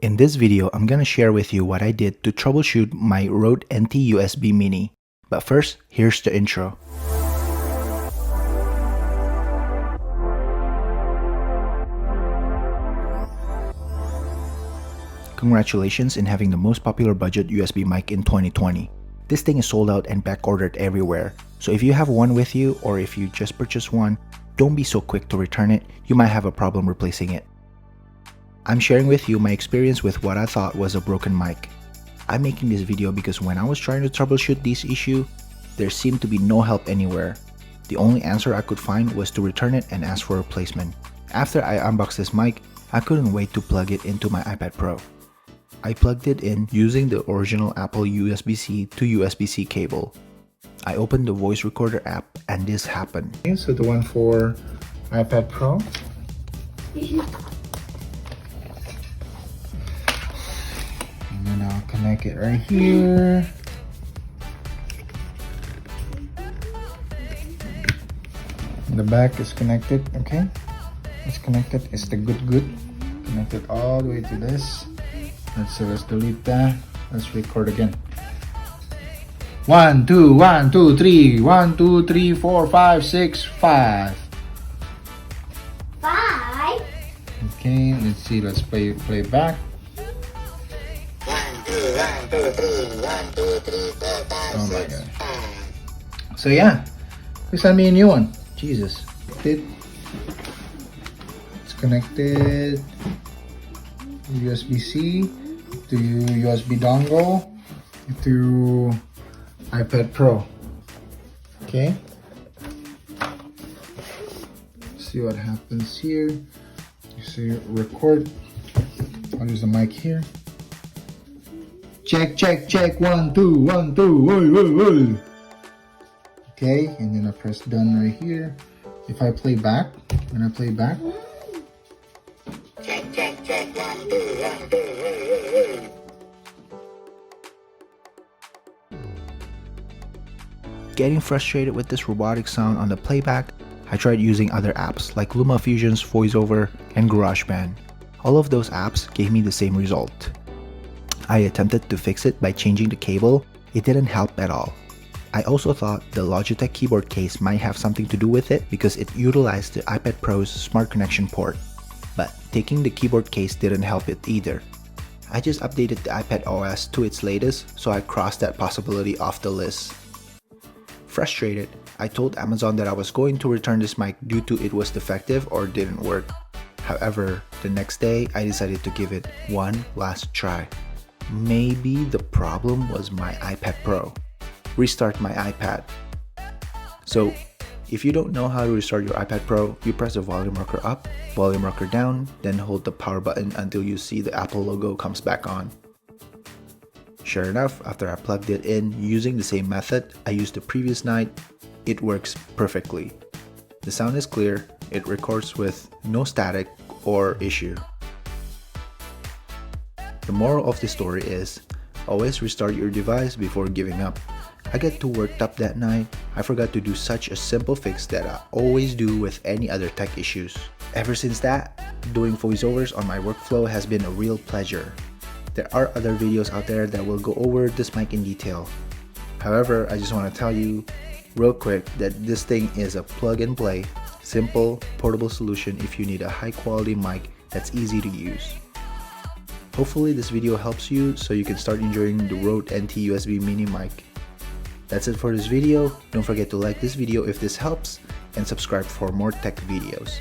In this video, I'm gonna share with you what I did to troubleshoot my Rode NT USB Mini. But first, here's the intro. Congratulations in having the most popular budget USB mic in 2020. This thing is sold out and back ordered everywhere. So if you have one with you or if you just purchased one, don't be so quick to return it. You might have a problem replacing it. I'm sharing with you my experience with what I thought was a broken mic. I'm making this video because when I was trying to troubleshoot this issue, there seemed to be no help anywhere. The only answer I could find was to return it and ask for a replacement. After I unboxed this mic, I couldn't wait to plug it into my iPad Pro. I plugged it in using the original Apple USB-C to USB-C cable. I opened the voice recorder app and this happened. Okay, so the one for iPad Pro. And then I'll connect it right here. The back is connected, okay? It's connected, it's the good. Connected all the way to this. Let's delete that. Let's record again. 1, 2, 1, 2, 3. 1, 2, 3, 4, 5, 6, 5. 5. Okay, let's see. Let's play back. 1, 2, 1, 2, 3. 1, 2, 3, 4, 5, Oh my 6, god. 5. So yeah, please send me a new one. Jesus. It's connected. USB-C to USB dongle to iPad Pro. Okay. See what happens here. You see record. I'll use the mic here. Check. 1, 2, 1, 2. Okay, and then I press done right here. If I play back, when I play back. Check. 1, 2, 1, 2. Getting frustrated with this robotic sound on the playback, I tried using other apps like LumaFusion's VoiceOver and GarageBand. All of those apps gave me the same result. I attempted to fix it by changing the cable. It didn't help at all. I also thought the Logitech keyboard case might have something to do with it because it utilized the iPad Pro's Smart Connection port. But taking the keyboard case didn't help it either. I just updated the iPad OS to its latest, so I crossed that possibility off the list. Frustrated, I told Amazon that I was going to return this mic due to it was defective or didn't work. However, the next day I decided to give it one last try. Maybe the problem was my iPad Pro. Restart my iPad. So, if you don't know how to restart your iPad Pro, you press the volume rocker up, volume rocker down, then hold the power button until you see the Apple logo comes back on. Sure enough, after I plugged it in using the same method I used the previous night, it works perfectly. The sound is clear, it records with no static or issue. The moral of the story is, always restart your device before giving up. I got too worked up that night, I forgot to do such a simple fix that I always do with any other tech issues. Ever since that, doing voiceovers on my workflow has been a real pleasure. There are other videos out there that will go over this mic in detail. However, I just want to tell you real quick that this thing is a plug and play, simple, portable solution if you need a high quality mic that's easy to use. Hopefully this video helps you so you can start enjoying the Rode NT USB Mini mic. That's it for this video. Don't forget to like this video if this helps and subscribe for more tech videos.